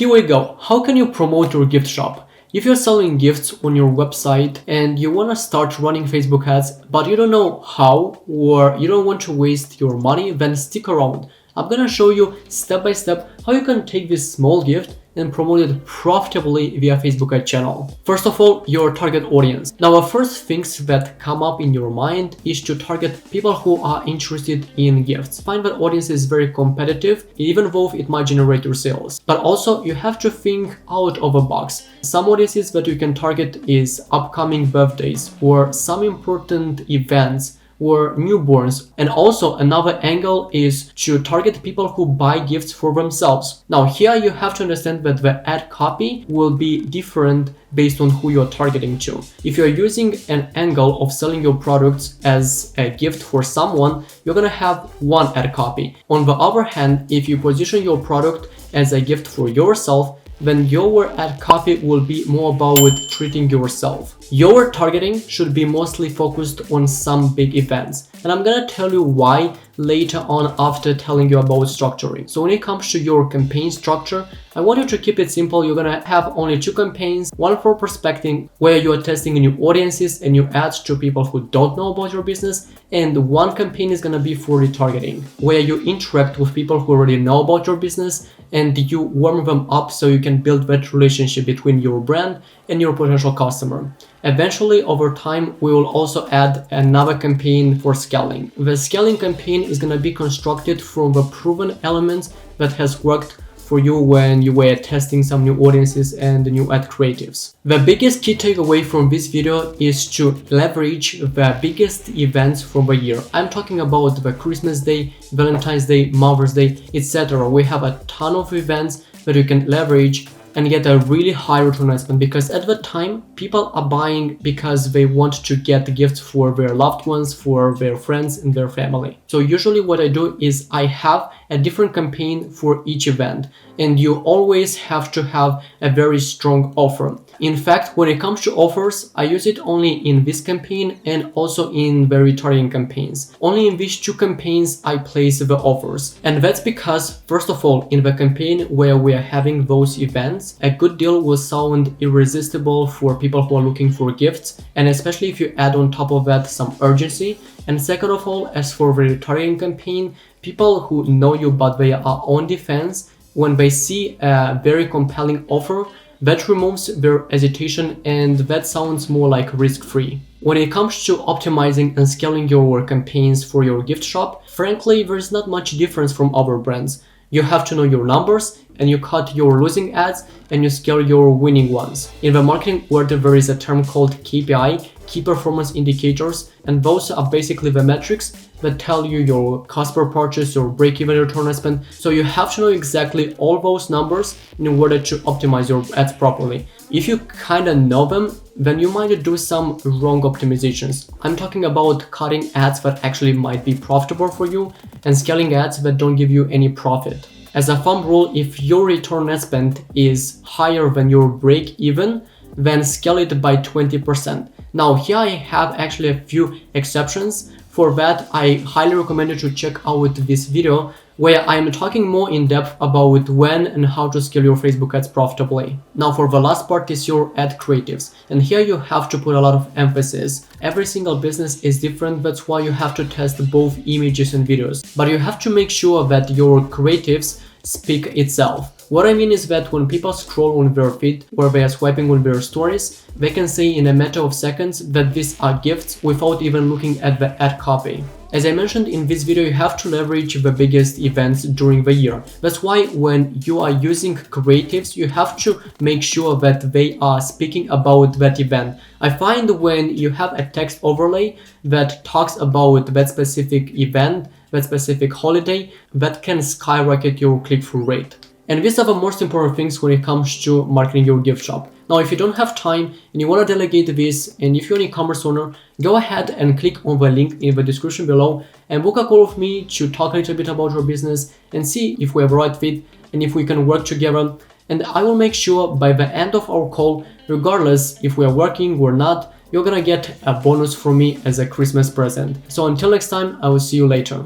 here we go. How can you promote your gift shop? If you're selling gifts on your website and you want to start running Facebook ads, but you don't know how, or you don't want to waste your money, then stick around. I'm gonna show you step by step how you can take this small gift and promote it profitably via Facebook ad channel. First of all, your target audience. Now, the first things that come up in your mind is to target people who are interested in gifts. Find that audience is very competitive, even though it might generate your sales. But also, you have to think out of the box. Some audiences that you can target is upcoming birthdays or some important events or newborns. And also another angle is to target people who buy gifts for themselves. Now here you have to understand that the ad copy will be different based on who you're targeting to. If you're using an angle of selling your products as a gift for someone, you're gonna have one ad copy. On the other hand, if you position your product as a gift for yourself, then your ad copy will be more about treating yourself. Your targeting should be mostly focused on some big events. And I'm gonna tell you why later on after telling you about structuring. So when it comes to your campaign structure, I want you to keep it simple. You're gonna have only two campaigns, one for prospecting, where you are testing new audiences and new ads to people who don't know about your business, and one campaign is gonna be for retargeting, where you interact with people who already know about your business and you warm them up so you can build that relationship between your brand and your potential customer. Eventually, over time, we will also add another campaign for scaling. The scaling campaign is going to be constructed from the proven elements that has worked for you when you were testing some new audiences and new ad creatives. The biggest key takeaway from this video is to leverage the biggest events from the year. I'm talking about the Christmas Day, Valentine's Day, Mother's Day, etc. We have a ton of events that you can leverage and get a really high return on investment, because at the time people are buying because they want to get gifts for their loved ones, for their friends and their family. So usually what I do is I have a different campaign for each event, and you always have to have a very strong offer. In fact, when it comes to offers, I use it only in this campaign and also in the retargeting campaigns. Only in these two campaigns I place the offers. And that's because, first of all, in the campaign where we are having those events, a good deal will sound irresistible for people who are looking for gifts, and especially if you add on top of that some urgency. And second of all, as for the retargeting campaign, people who know you but they are on defense, when they see a very compelling offer, that removes their hesitation and that sounds more like risk-free. When it comes to optimizing and scaling your campaigns for your gift shop, frankly, there's not much difference from other brands. You have to know your numbers and you cut your losing ads and you scale your winning ones. In the marketing world, there is a term called KPI, key performance indicators, and those are basically the metrics that tell you your cost per purchase, your break-even return on investment. So you have to know exactly all those numbers in order to optimize your ads properly. If you kind of know them, then you might do some wrong optimizations. I'm talking about cutting ads that actually might be profitable for you and scaling ads that don't give you any profit. As a thumb rule, if your return on investment is higher than your break-even, then scale it by 20%. Now here I have actually a few exceptions. For that, I highly recommend you to check out this video where I'm talking more in depth about when and how to scale your Facebook ads profitably. Now for the last part is your ad creatives, and here you have to put a lot of emphasis. Every single business is different, that's why you have to test both images and videos, but you have to make sure that your creatives speak itself. What I mean is that when people scroll on their feed or they are swiping on their stories, they can say in a matter of seconds that these are gifts without even looking at the ad copy. As I mentioned in this video, you have to leverage the biggest events during the year. That's why when you are using creatives, you have to make sure that they are speaking about that event. I find when you have a text overlay that talks about that specific event, that specific holiday, that can skyrocket your click-through rate. And these are the most important things when it comes to marketing your gift shop. Now, if you don't have time and you want to delegate this, and if you're an e-commerce owner, go ahead and click on the link in the description below and book a call with me to talk a little bit about your business and see if we have the right fit and if we can work together. And I will make sure by the end of our call, regardless if we are working or not, you're gonna get a bonus from me as a Christmas present. So until next time, I will see you later.